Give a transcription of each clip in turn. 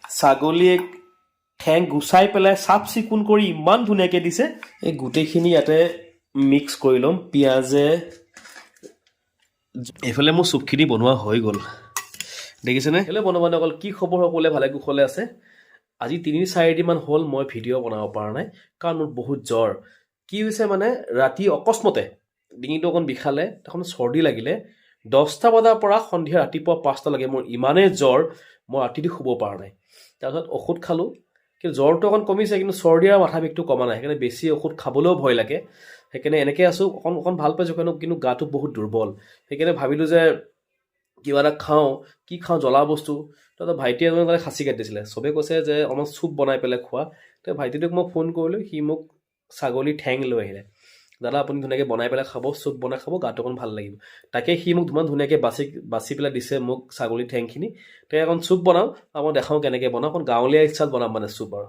ছাগলীয়ে ঠেং গুচাই পেলাই চাফ চিকুণ কৰি ইমান ধুনীয়াকৈ দিছে। এই গোটেইখিনি ইয়াতে মিক্স কৰি ল'ম পিঁয়াজে। এইফালে মোৰ চুপখিনি বনোৱা হৈ গ'ল, দেখিছেনে? হেল্ল' বন্ধু বান্ধৱসকল, কি খবৰ? সকলোৱে ভালে কুশলে আছে? আজি 3-4 দিনমান হ'ল মই ভিডিঅ' বনাব পৰা নাই, কাৰণ মোৰ বহুত জ্বৰ। কি হৈছে মানে, ৰাতি অকস্মাতে ডিঙিটো অকণ বিষালে, তখন চৰ্দি লাগিলে। 10টা বজাৰ পৰা সন্ধিয়া ৰাতিপুৱা 5টালৈকে মোৰ ইমানেই জ্বৰ, মই ৰাতিটো শুব পৰা নাই। তাৰপিছত ঔষধ খালোঁ, কিন্তু জ্বৰটো অকণ কমিছে, কিন্তু চৰ্দি আৰু মাথা বিষটো কমা নাই। সেইকাৰণে বেছি ঔষধ খাবলৈও ভয় লাগে। সেইকাৰণে এনেকৈ আছোঁ, অকণ ভাল পাইছোঁ, কিন্তু গাটো বহুত দুৰ্বল। সেইকাৰণে ভাবিলোঁ যে কিবা এটা খাওঁ, কি খাওঁ, জ্বলা বস্তু। তাৰপিছত ভাইটিয়ে এজনে মানে খাচী কাটি দিছিলে, চবে কৈছে যে অলপ চুপ বনাই পেলাই খোৱা। তো ভাইটিটোক মই ফোন কৰিলোঁ, সি মোক ছাগলী ঠেং লৈ আহিলে। দাদা আপুনি ধুনীয়াকৈ বনাই পেলাই খাব, চুপ বনাই খাব, গাটো অকণ ভাল লাগিব। তাকে সি মোক ইমান ধুনীয়াকৈ বাছি পেলাই দিছে মোক ছাগলী ঠেংখিনি। তো এখন চুপ বনাওঁ আৰু মই দেখাওঁ কেনেকৈ বনাওঁ। অকণ গাঁৱলীয়া ইচ্ছাত বনাম মানে চুপ। আৰু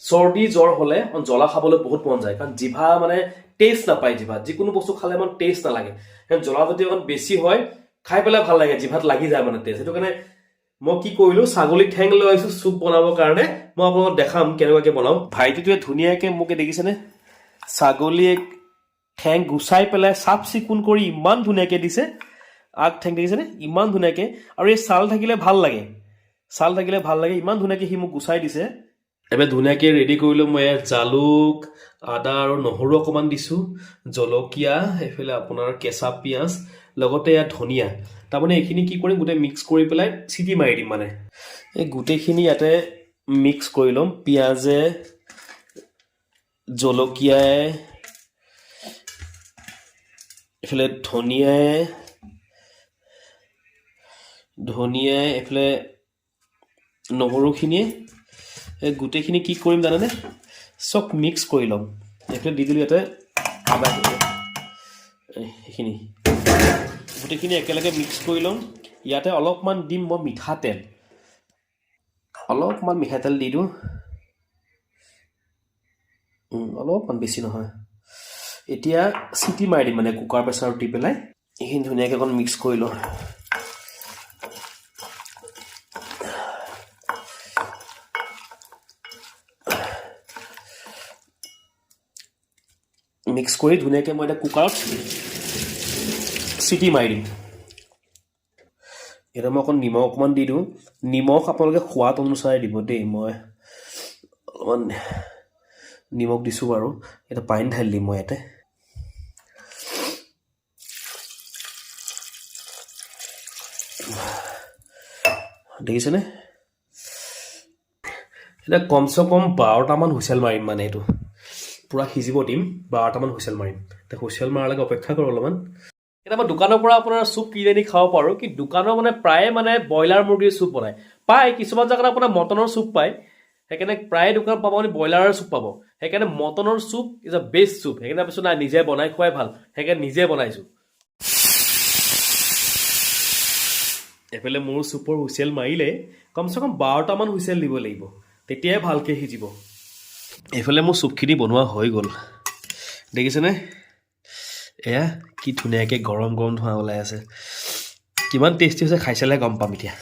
চৰ্দি জ্বৰ হ'লে অকণ জ্বলা খাবলৈ বহুত মন যায়, কাৰণ জিভা মানে টেষ্ট নাপায়। জিভাত যিকোনো বস্তু খালে মানে টেষ্ট নালাগে, কাৰণ জ্বলা যদি অকণ বেছি হয় খাই পেলাই ভাল লাগে, জিভাত লাগি যায় মানে টেষ্ট। সেইটো কাৰণে মই কি কৰিলোঁ, ছাগলী ঠেং লৈ আহিছোঁ চুপ বনাবৰ কাৰণে। মই আপোনালোকক দেখাম কেনেকুৱাকৈ বনাওঁ। ভাইটিটোৱে ধুনীয়াকৈ মোক দেখিছেনে, ছাগলীয়ে ঠেং গুচাই পেলাই চাফ চিকুণ কৰি ইমান ধুনীয়াকৈ দিছে। আগ ঠেং দেখিছেনে, ইমান ধুনীয়াকৈ। আৰু এই ছাল থাকিলে ভাল লাগে, ইমান ধুনীয়াকৈ সি মোক গুচাই দিছে। এবাৰ ধুনীয়াকৈ ৰেডি কৰিলোঁ। মই ইয়াত জালুক, আদা আৰু নহৰু অকণমান দিছোঁ, জলকীয়া, এইফালে আপোনাৰ কেঁচা পিঁয়াজ, লগতে ইয়াত ধনিয়া। তাৰমানে এইখিনি কি কৰিম, গোটেই মিক্স কৰি পেলাই চিটি মাৰি দিম। মানে এই গোটেইখিনি ইয়াতে মিক্স কৰি ল'ম, পিঁয়াজে, জলকীয়াই, এইফালে ধনিয়াই, এইফালে নহৰুখিনিয়ে। এই গোটেইখিনি কি কৰিম জানেনে, চব মিক্স কৰি ল'ম। এইফালে দি দিলোঁ ইয়াতে আদা, সেইখিনি গোটেইখিনি একেলগে মিক্স কৰি ল'ম। ইয়াতে অলপমান দিম মই মিঠাতেল, অলপমান মিঠাতেল দি দিওঁ, অলপমান, বেছি নহয়। এতিয়া চিটি মাৰি দিম, মানে কুকাৰ প্ৰেছাৰত দি পেলাই। এইখিনি ধুনীয়াকৈ অকণ মিক্স কৰি লওঁ। মিক্স কৰি ধুনীয়াকৈ মই এতিয়া কুকাৰত চিটি মাৰি দিম। এতিয়া মই অকণ নিমখ অকণমান দি দিওঁ। নিমখ আপোনালোকে সোৱাদ অনুসাৰে দিব দেই। মই অলপমান নিমখ দিছোঁ বাৰু। এতিয়া পানী ঢালি দিম মই ইয়াতে। দেখিছেনে, এতিয়া কমচে কম 12টামান হুইচেল মাৰিম। মানে এইটো পূৰা সিজিব দিম, 12টামান হুইচেল মাৰিম। এতিয়া হুইচেল মাৰালৈকে অপেক্ষা কৰোঁ অলপমান। এতিয়া মই দোকানৰ পৰা আপোনাৰ চুপ কিনি আনি খাব পাৰোঁ, কিন্তু দোকানৰ মানে প্ৰায়ে মানে ব্ৰইলাৰ মুৰ্গীৰ চুপ বনায়। পায় কিছুমান জেগাত আপোনাৰ মটনৰ চুপ পায়, সেইকাৰণে প্ৰায় দোকানত পাব আপুনি ব্ৰইলাৰৰ চুপ পাব। সেইকাৰণে মটনৰ চুপ ইজ আ বেষ্ট চুপ। সেইকাৰণে ভাবিছোঁ নাই, নিজে বনাই খোৱাই ভাল, সেইকাৰণে নিজে বনাইছোঁ। এইফালে মোৰ চুপৰ হুইচেল মাৰিলে কমচে কম 12টামান হুইচেল দিব লাগিব, তেতিয়াই ভালকৈ সিজিব। এইফালে মোৰ চুপখিনি বনোৱা হৈ গ'ল, দেখিছেনে? এয়া কি ধুনীয়াকৈ গৰম গৰম ধোঁৱা ওলাই আছে। কিমান টেষ্টি হৈছে খাই চালে গম পাম। এতিয়া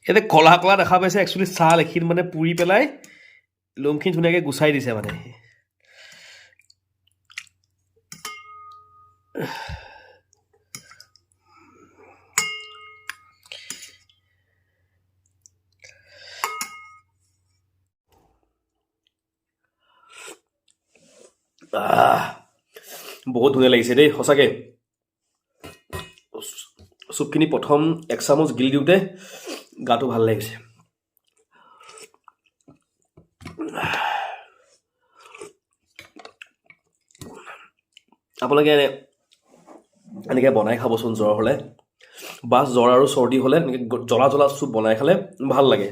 এতিয়া কলা কলা দেখা পাইছে, একচুৱেলি ছাল এইখিনি মানে পুৰি পেলাই লোমখিনি ধুনীয়াকৈ গুচাই দিছে। মানে বহুত ধুনীয়া লাগিছে দেই, সঁচাকৈ। চুপখিনি প্ৰথম 1 চামুচ গিলি দিওঁতে গাটো ভাল লাগিছে। আপোনালোকে এনেকৈ বনাই খাবচোন জ্বৰ হ'লে, বা জ্বৰ আৰু চৰ্দি হ'লে এনেকৈ জ্বলা জ্বলা চুপ বনাই খালে ভাল লাগে।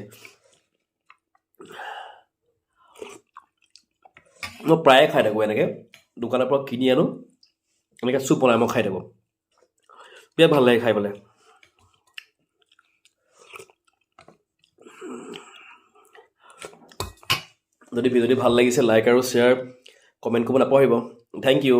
মই প্ৰায়ে খাই থাকোঁ এনেকৈ, দোকানৰ পৰা কিনি আনো, এনেকৈ চুপ বনাই মই খাই থাকোঁ, বিৰাট ভাল লাগে খাই পেলাই। যদি ভাল লাগিছে, লাইক আৰু শ্বেয়াৰ, কমেণ্ট কৰিব নাপাহৰিব। Thank U.